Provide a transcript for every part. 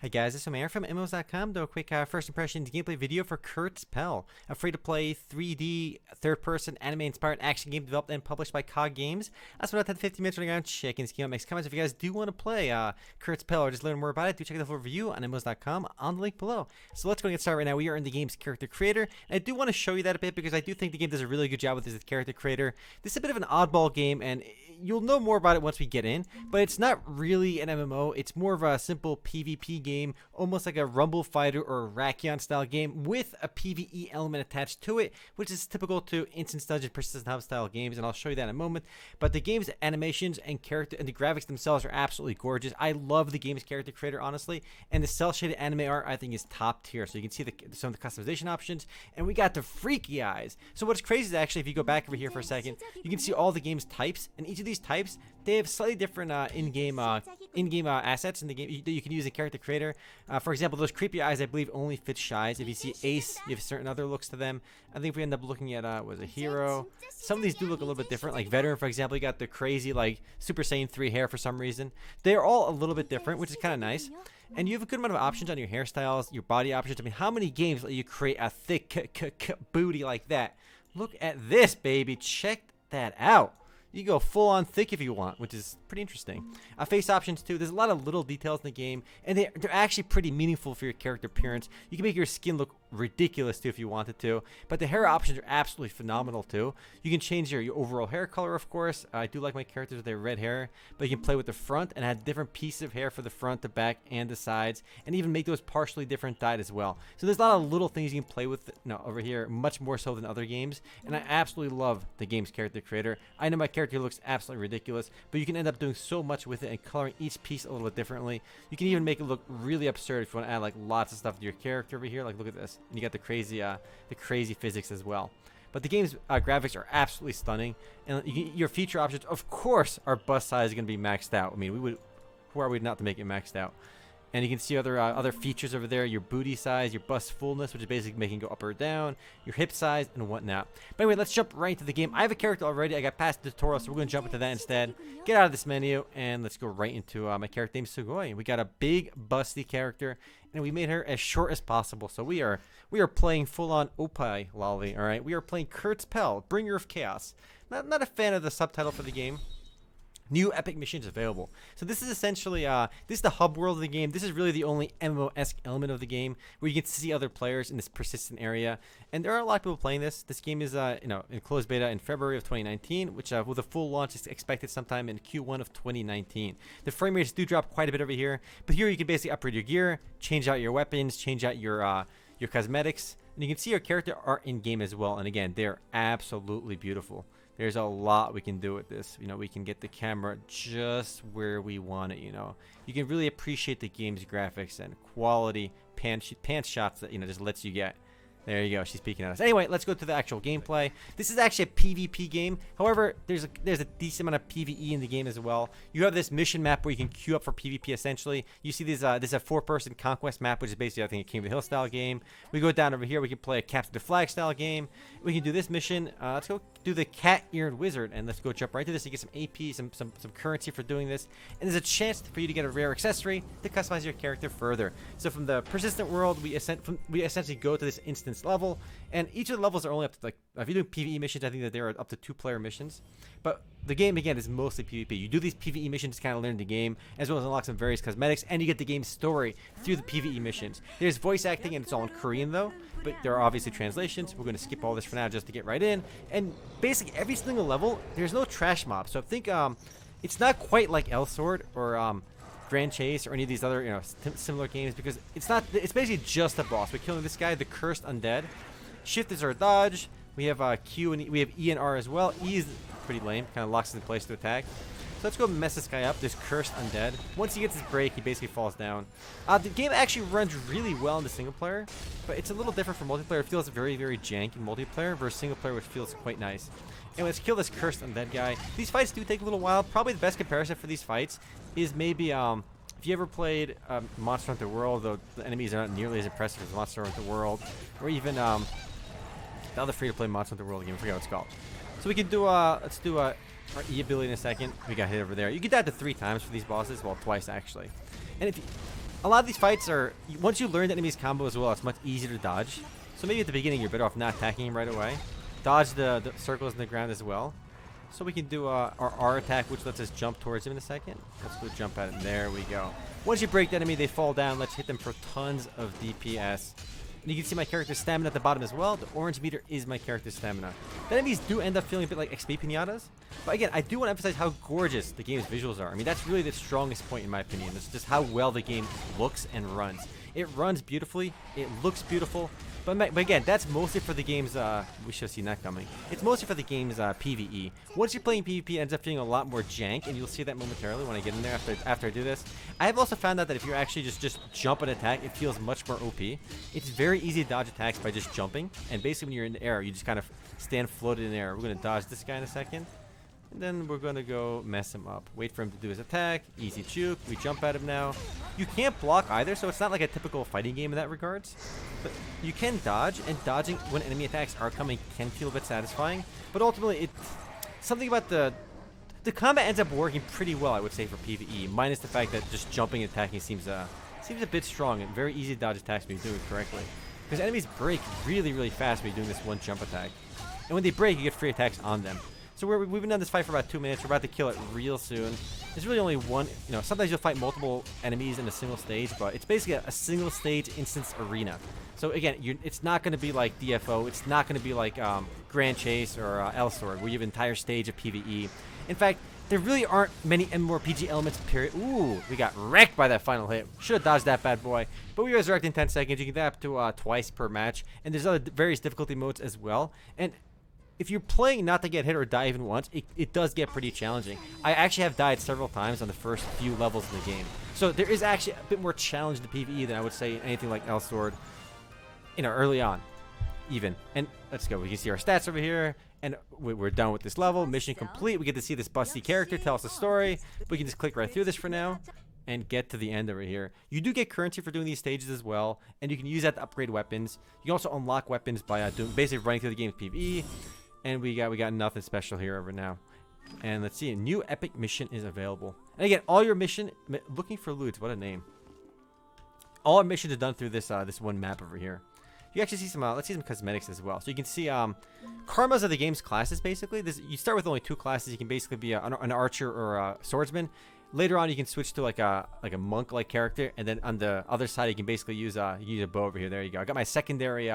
Hey guys, it's Omer from MMOs.com. Do a quick first impressions gameplay video for Kurtzpel, a free-to-play 3D third-person anime-inspired action game developed and published by KOG Games. I spent about 10-15 minutes running around checking schema, makes comments. If you guys do want to play Kurtzpel or just learn more about it, do check out the full review on MMOs.com on the link below. So let's go and get started right now. We are in the game's character creator, and I do want to show you that a bit because I do think the game does a really good job with this character creator. This is a bit of an oddball game, and you'll know more about it once we get in, but it's not really an MMO. It's more of a simple PvP game, almost like a Rumble Fighter or a Rakion style game with a PvE element attached to it, which is typical to Instance Dungeon Persistent Hub style games, and I'll show you that in a moment. But the game's animations and character and the graphics themselves are absolutely gorgeous. I love the game's character creator, honestly, and the cel shaded anime art I think is top tier. So you can see some of the customization options, and we got the freaky eyes. So what's crazy is actually, if you go back over here for a second, you can see all the game's types, and each of these types, they have slightly different in-game assets in the game that you can use in character creator. For example, those creepy eyes I believe only fit Shies. If you see Ace, you have certain other looks to them. I think if we end up looking at was a hero, some of these do look a little bit different. Like Veteran, for example, you got the crazy like Super Saiyan 3 hair for some reason. They're all a little bit different, which is kind of nice. And you have a good amount of options on your hairstyles, your body options. I mean, how many games let you create a thick booty like that? Look at this, baby. Check that out. You go full on thick if you want, which is pretty interesting. Face options too. There's a lot of little details in the game, and they're actually pretty meaningful for your character appearance. You can make your skin look ridiculous too if you wanted to, but the hair options are absolutely phenomenal too. You can change your overall hair color, of course. I do like my characters with their red hair, but you can play with the front and add different pieces of hair for the front, the back, and the sides, and even make those partially different dyed as well. So there's a lot of little things you can play with over here, much more so than other games, and I absolutely love the game's character creator. I know my character looks absolutely ridiculous, but you can end up doing so much with it and coloring each piece a little bit differently. You can even make it look really absurd if you want to add like lots of stuff to your character over here. Like look at this, and you got the crazy physics as well. But the game's graphics are absolutely stunning, and your feature options, of course, our bust size is going to be maxed out. I mean, who are we not to make it maxed out? And you can see other features over there, your booty size, your bust fullness, which is basically making it go up or down, your hip size, and whatnot. But anyway, let's jump right into the game. I have a character already. I got past the tutorial, so we're going to jump into that instead. Get out of this menu, and let's go right into my character named Sugoi. We got a big, busty character, and we made her as short as possible. So we are playing full-on Opai Lolly, all right? We are playing Kurtzpel, Bringer of Chaos. Not a fan of the subtitle for the game. New epic missions available. So this is essentially this is the hub world of the game. This is really the only MMO-esque element of the game where you get to see other players in this persistent area. And there are a lot of people playing this. This game is in closed beta in February of 2019, which with a full launch is expected sometime in Q1 of 2019. The frame rates do drop quite a bit over here, but here you can basically upgrade your gear, change out your weapons, change out your cosmetics, and you can see your character art in game as well. And again, they're absolutely beautiful. There's a lot we can do with this. We can get the camera just where we want it. You can really appreciate the game's graphics and quality pan shots that just lets you get. There you go. She's peeking at us. Anyway, let's go to the actual gameplay. This is actually a PvP game. However, there's a decent amount of PvE in the game as well. You have this mission map where you can queue up for PvP essentially. You see this is a four-person conquest map, which is basically, I think, a King of the Hill style game. We go down over here. We can play a Capture the Flag style game. We can do this mission. Let's go do the cat-eared wizard, and let's go jump right to this. You get some AP, some currency for doing this, and there's a chance for you to get a rare accessory to customize your character further. So from the persistent world, we essentially go to this instance level, and each of the levels are only up to, like, if you're doing PvE missions, I think that there are up to 2-player missions. But the game, again, is mostly PvP. You do these PvE missions to kind of learn the game, as well as unlock some various cosmetics, and you get the game's story through the PvE missions. There's voice acting, and it's all in Korean, though, but there are obviously translations. We're going to skip all this for now just to get right in. And basically, every single level, there's no trash mob. So I think it's not quite like Elsword or Grand Chase or any of these other similar games, because it's basically just a boss. We're killing this guy, the cursed undead. Shift is our dodge. We have Q and we have E and R as well. E is pretty lame, kind of locks us in place to attack. So let's go mess this guy up, this cursed undead. Once he gets his break, he basically falls down. The game actually runs really well in the single player, but it's a little different for multiplayer. It feels very, very jank in multiplayer versus single player, which feels quite nice. And let's kill this cursed undead guy. These fights do take a little while. Probably the best comparison for these fights is maybe if you ever played Monster Hunter World, though the enemies are not nearly as impressive as Monster Hunter World, or even the other free-to-play Monster Hunter World game. I forget what it's called. So we can do let's do our E ability in a second. We got hit over there. You get that to 3 times for these bosses. Well, twice actually. And if you, a lot of these fights are, once you learn the enemy's combo as well, it's much easier to dodge. So maybe at the beginning you're better off not attacking him right away. Dodge the circles in the ground as well. So we can do our R attack, which lets us jump towards him in a second. Let's go jump at him. There we go. Once you break the enemy, they fall down. Let's hit them for tons of DPS. And you can see my character's stamina at the bottom as well. The orange meter is my character's stamina. The enemies do end up feeling a bit like XP pinatas. But again, I do want to emphasize how gorgeous the game's visuals are. I mean, that's really the strongest point in my opinion. It's just how well the game looks and runs. It runs beautifully. It looks beautiful. But again, that's mostly for the game's, we should have seen that coming. It's mostly for the game's PvE. Once you're playing PvP, it ends up feeling a lot more jank, and you'll see that momentarily when I get in there after I do this. I have also found out that if you're actually just jump and attack, it feels much more OP. It's very easy to dodge attacks by just jumping, and basically when you're in the air, you just kind of stand floated in the air. We're going to dodge this guy in a second. And then we're going to go mess him up. Wait for him to do his attack. Easy juke. We jump at him now. You can't block either, so it's not like a typical fighting game in that regards. But you can dodge, and dodging when enemy attacks are coming can feel a bit satisfying. But ultimately, it's something about the combat ends up working pretty well, I would say, for PvE. Minus the fact that just jumping and attacking seems a bit strong and very easy to dodge attacks when you do it correctly. Because enemies break really, really fast when you're doing this one jump attack. And when they break, you get free attacks on them. So we've been on this fight for about 2 minutes. We're about to kill it real soon. There's really only one, sometimes you'll fight multiple enemies in a single stage, but it's basically a single stage instance arena. So again, it's not going to be like DFO. It's not going to be like Grand Chase or Elsword, where you have an entire stage of PvE. In fact, there really aren't many MMORPG elements, period. Ooh, we got wrecked by that final hit. Should have dodged that bad boy. But we resurrect in 10 seconds. You can get up to twice per match. And there's other various difficulty modes as well. And if you're playing not to get hit or die even once, it does get pretty challenging. I actually have died several times on the first few levels in the game. So there is actually a bit more challenge to PvE than I would say anything like Elsword, early on, even. And let's go. We can see our stats over here, and we're done with this level. Mission complete. We get to see this busty character tell us a story. We can just click right through this for now and get to the end over here. You do get currency for doing these stages as well, and you can use that to upgrade weapons. You can also unlock weapons by basically running through the game's PvE. And we got nothing special here over now. And let's see, a new epic mission is available. And again, all your mission, looking for loot, what a name. All our missions are done through this this one map over here. You actually see some, let's see some cosmetics as well. So you can see karmas are the game's classes basically. You start with only 2 classes. You can basically be an archer or a swordsman. Later on, you can switch to like a monk-like character, and then on the other side, you can basically use a bow over here. There you go. I got my secondary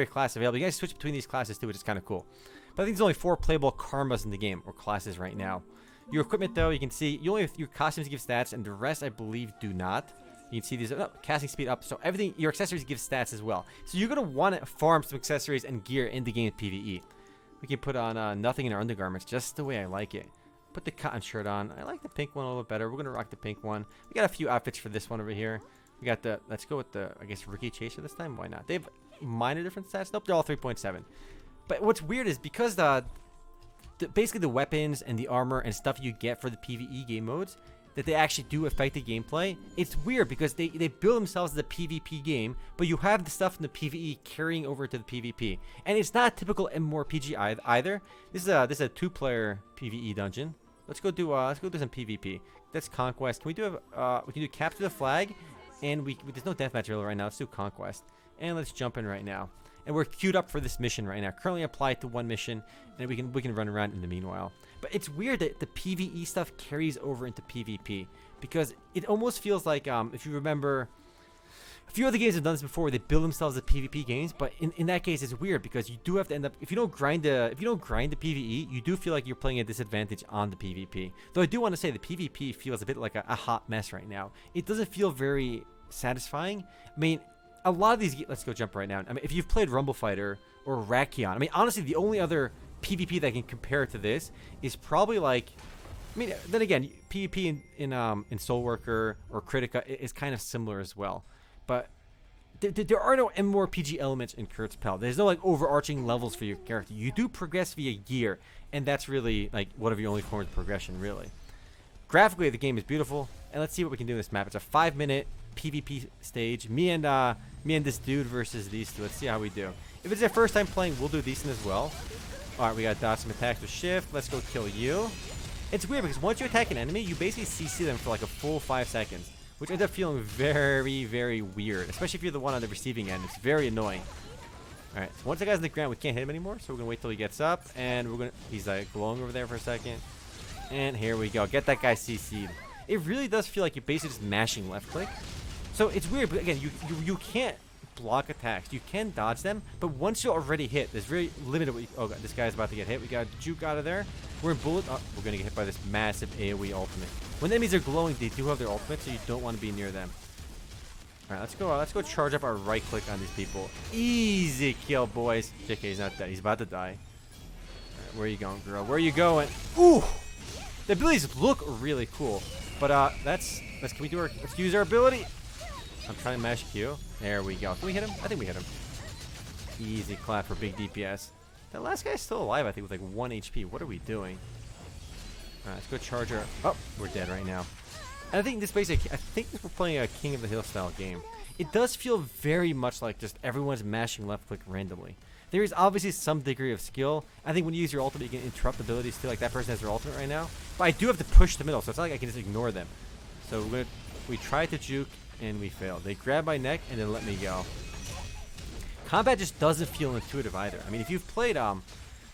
class available. You guys switch between these classes too, which is kind of cool. But I think there's only 4 playable karmas in the game, or classes right now. Your equipment though, you can see you only have your costumes give stats, and the rest I believe do not. You can see these casting speed up, so everything, your accessories give stats as well. So you're gonna want to farm some accessories and gear in the game PvE. We can put on nothing in our undergarments, just the way I like it. Put the cotton shirt on. I like the pink one a little bit better. We're gonna rock the pink one. We got a few outfits for this one over here. We got let's go with I guess Rookie Chaser this time. Why not? They have minor different stats. Nope, they're all 3.7. But what's weird is because basically the weapons and the armor and stuff you get for the PvE game modes, that they actually do affect the gameplay. It's weird because they build themselves as a PvP game, but you have the stuff in the PvE carrying over to the PvP. And it's not typical MMORPG either. This is a 2-player PvE dungeon. Let's go do some PvP. That's Conquest. Can we do we can do Capture the Flag, and there's no deathmatch really right now. Let's do Conquest. And let's jump in right now. And we're queued up for this mission right now. Currently applied to 1 mission, and we can run around in the meanwhile. But it's weird that the PvE stuff carries over into PvP, because it almost feels like if you remember, a few other games have done this before where they build themselves as PvP games. But in that case, it's weird because you do have to end up, if you don't grind the PvE, you do feel like you're playing a disadvantage on the PvP. Though I do want to say the PvP feels a bit like a hot mess right now. It doesn't feel very satisfying. I mean, a lot of these, let's go jump right now. I mean, if you've played Rumble Fighter or Rakion, I mean, honestly, the only other PvP that can compare to this is probably like, I mean, then again, PvP in Soul Worker or Critica is kind of similar as well. But there are no MMORPG elements in Kurtzpel. There's no like overarching levels for your character. You do progress via gear, and that's really like one of your only forms of progression, really. Graphically, the game is beautiful, and let's see what we can do in this map. It's a 5-minute PvP stage. Me and this dude versus these two. Let's see how we do. If it's their first time playing, we'll do decent as well. All right, we got dodge some attacks with shift. Let's go kill you. It's weird because once you attack an enemy, you basically CC them for like a full 5 seconds, which ends up feeling very, very weird, especially if you're the one on the receiving end. It's very annoying. All right, so once the guy's on the ground, we can't hit him anymore, so we're gonna wait till he gets up, and he's like glowing over there for a second, and here we go. Get that guy CC'd. It really does feel like you're basically just mashing left click. So it's weird, but again, you can't block attacks. You can dodge them, but once you're already hit, there's very limited what you, oh god, this guy's about to get hit. We got juke out of there. We're in bullet. Oh, we're gonna get hit by this massive AoE ultimate. When enemies are glowing, they do have their ultimate, so you don't want to be near them. All right, let's go charge up our right click on these people. Easy kill, boys. JK, he's not dead. He's about to die. All right, where are you going, girl? Where are you going? Ooh, the abilities look really cool, but let's use our ability. I'm trying to mash Q. There we go. Can we hit him? I think we hit him. Easy clap for big DPS. That last guy's still alive, I think, with like 1 HP. What are we doing? All right, let's go charge our... Oh, we're dead right now. And I think this basically... I think we're playing a King of the Hill style game. It does feel very much like just everyone's mashing left click randomly. There is obviously some degree of skill. I think when you use your ultimate, you can interrupt abilities too. Like that person has their ultimate right now. But I do have to push the middle, so it's not like I can just ignore them. So we tried to juke, and we failed. They grabbed my neck and then let me go. Combat just doesn't feel intuitive either. I mean, if you've played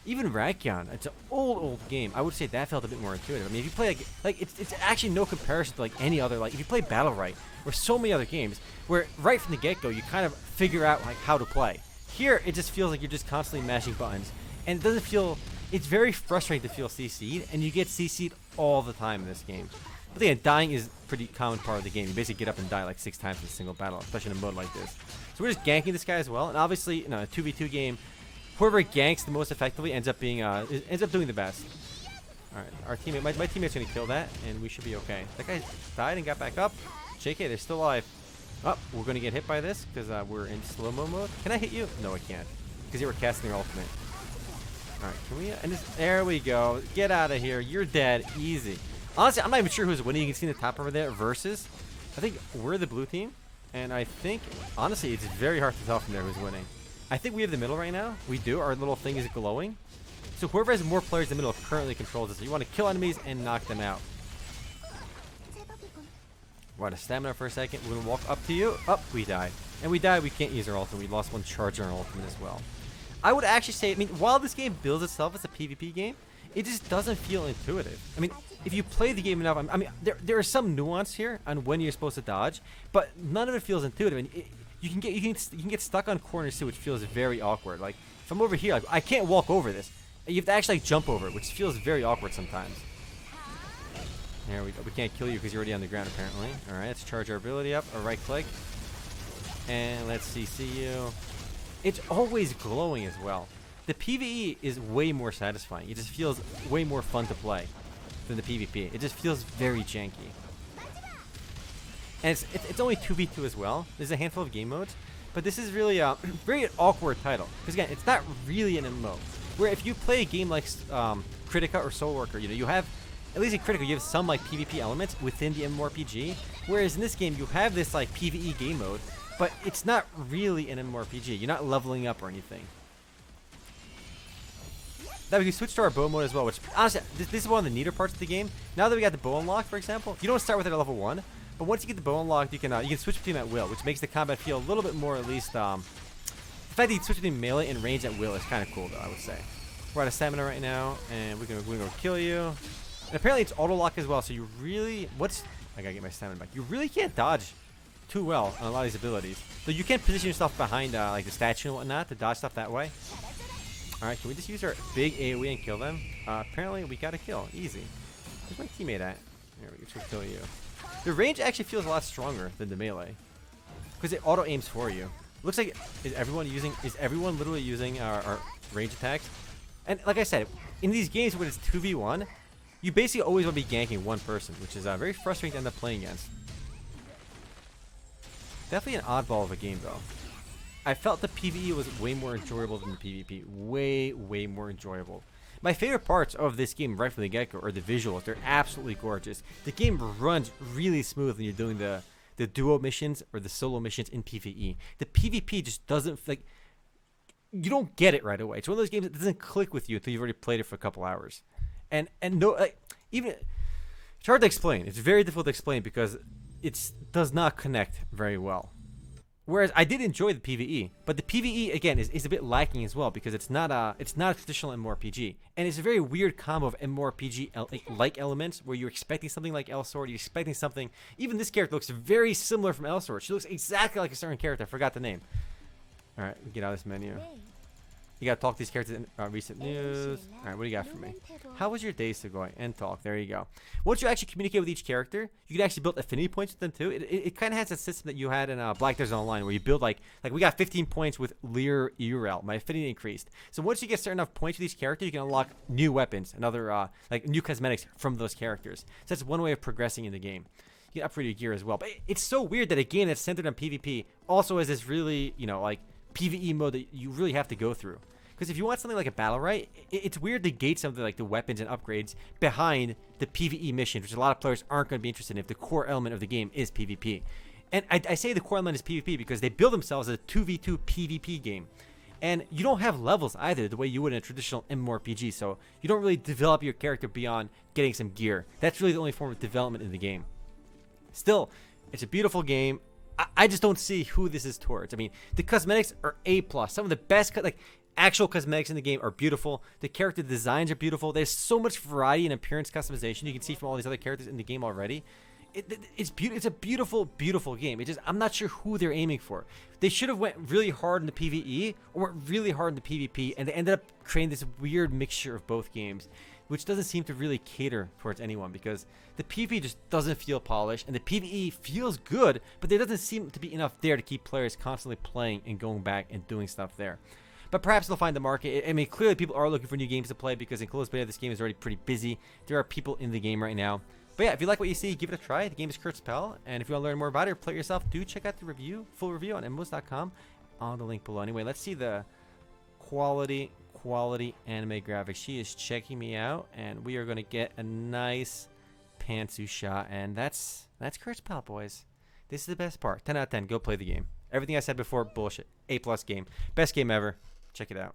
even Rakion, it's an old game. I would say that felt a bit more intuitive. I mean, if you play like it's actually no comparison to like any other, like if you play Battle Right or so many other games where right from the get-go you kind of figure out like how to play. Here it just feels like you're just constantly mashing buttons, and it doesn't feel. It's very frustrating to feel CC'd, and you get CC'd all the time in this game. But again, dying is a pretty common part of the game. You basically get up and die like 6 times in a single battle, especially in a mode like this. So we're just ganking this guy as well, and obviously, in a 2v2 game, whoever ganks the most effectively ends up doing the best. All right, our teammate, my teammate's gonna kill that, and we should be okay. That guy died and got back up. JK, they're still alive. Oh, we're gonna get hit by this because we're in slow-mo mode. Can I hit you? No, I can't, because you were casting your ultimate. All right, can we? There we go. Get out of here. You're dead. Easy. Honestly, I'm not even sure who's winning. You can see in the top over there, versus. I think we're the blue team. And I think, honestly, it's very hard to tell from there who's winning. I think we have the middle right now. We do. Our little thing is glowing. So whoever has more players in the middle currently controls it. So you want to kill enemies and knock them out. We're out of stamina for a second. We're going to walk up to you. Up, we died. And we died. We can't use our ultimate. We lost 1 charge on our ultimate as well. I would actually say, I mean, while this game builds itself as a PvP game, it just doesn't feel intuitive. I mean, if you play the game enough, I mean, there is some nuance here on when you're supposed to dodge, but none of it feels intuitive. And you can get stuck on corners too, which feels very awkward. Like if I'm over here, like, I can't walk over this. You have to actually like, jump over it, which feels very awkward sometimes. There we go. We can't kill you because you're already on the ground apparently. All right, let's charge our ability up. Or right click, and let's see you. It's always glowing as well. The PvE is way more satisfying. It just feels way more fun to play than the PvP. It just feels very janky. And it's only 2v2 as well. There's a handful of game modes, but this is really a very awkward title. Because again, it's not really an MMO. Where if you play a game like Critica or Soul Worker, you know, you have, at least in Critica, you have some like PvP elements within the MMORPG. Whereas in this game, you have this like PvE game mode, but it's not really an MMORPG. You're not leveling up or anything. Now we can switch to our bow mode as well, which honestly, this is one of the neater parts of the game. Now that we got the bow unlocked, for example, you don't start with it at level 1, but once you get the bow unlocked, you can switch between at will, which makes the combat feel a little bit more, at least, the fact that you can switch between melee and range at will is kind of cool, though, I would say. We're out of stamina right now, and we're gonna go kill you. And apparently it's auto lock as well, so you really, I gotta get my stamina back. You really can't dodge too well on a lot of these abilities. So you can't position yourself behind like the statue and whatnot to dodge stuff that way. Alright, can we just use our big AoE and kill them? Apparently we got a kill. Easy. Where's my teammate at? There we go, just kill you. The range actually feels a lot stronger than the melee, because it auto aims for you. Looks like, is everyone literally using our range attacks? And like I said, in these games when it's 2v1, you basically always want to be ganking one person, which is very frustrating to end up playing against. Definitely an oddball of a game though. I felt the PvE was way more enjoyable than the PvP. Way more enjoyable. My favorite parts of this game right from the get-go are the visuals. They're absolutely gorgeous. The game runs really smooth when you're doing the duo missions or the solo missions in PvE. The PvP just doesn't, like, you don't get it right away. It's one of those games that doesn't click with you until you've already played it for a couple hours. And no, like, even, it's hard to explain. It's very difficult to explain because it does not connect very well. Whereas I did enjoy the PvE, but the PvE again is a bit lacking as well because it's not a traditional MMORPG, and it's a very weird combo of MMORPG like elements where you're expecting something like Elsword, you're expecting something. Even this character looks very similar from Elsword. She looks exactly like a certain character. I forgot the name. All right, we get out of this menu. You gotta talk to these characters in recent news. All right, what do you got for me? How was your day still going? And talk. There you go. Once you actually communicate with each character, you can actually build affinity points with them too. It kind of has that system that you had in Black Desert Online, where you build like we got 15 points with Lear Urel. My affinity increased. So once you get certain enough points with each character, you can unlock new weapons and other like new cosmetics from those characters. So that's one way of progressing in the game. You can upgrade your gear as well. But it's so weird that a game that's centered on PvP also has this really, you know, like PvE mode that you really have to go through. Because if you want something like a battle right, it's weird to gate something like the weapons and upgrades behind the PvE mission, which a lot of players aren't going to be interested in if the core element of the game is PvP. And I say the core element is PvP because they build themselves as a 2v2 PvP game. And you don't have levels either the way you would in a traditional MMORPG, so you don't really develop your character beyond getting some gear. That's really the only form of development in the game. Still, it's a beautiful game. I just don't see who this is towards. I mean, the cosmetics are A+. Some of the best, like, actual cosmetics in the game are beautiful. The character designs are beautiful. There's so much variety and appearance customization you can see from all these other characters in the game already. It's a beautiful, beautiful game. I'm not sure who they're aiming for. They should have went really hard in the PvE or went really hard in the PvP, and they ended up creating this weird mixture of both games, which doesn't seem to really cater towards anyone because the PvP just doesn't feel polished, and the PvE feels good, but there doesn't seem to be enough there to keep players constantly playing and going back and doing stuff there. But perhaps they'll find the market. I mean, clearly people are looking for new games to play because in closed beta, this game is already pretty busy. There are people in the game right now. But yeah, if you like what you see, give it a try. The game is Kurtzpel, and if you want to learn more about it or play it yourself, do check out the full review on MMOs.com on the link below. Anyway, let's see the quality anime graphics. She is checking me out, and we are going to get a nice pantsu shot, and that's Kurtzpel, boys. This is the best part. 10 out of 10. Go play the game. Everything I said before, bullshit. A+ game. Best game ever. Check it out.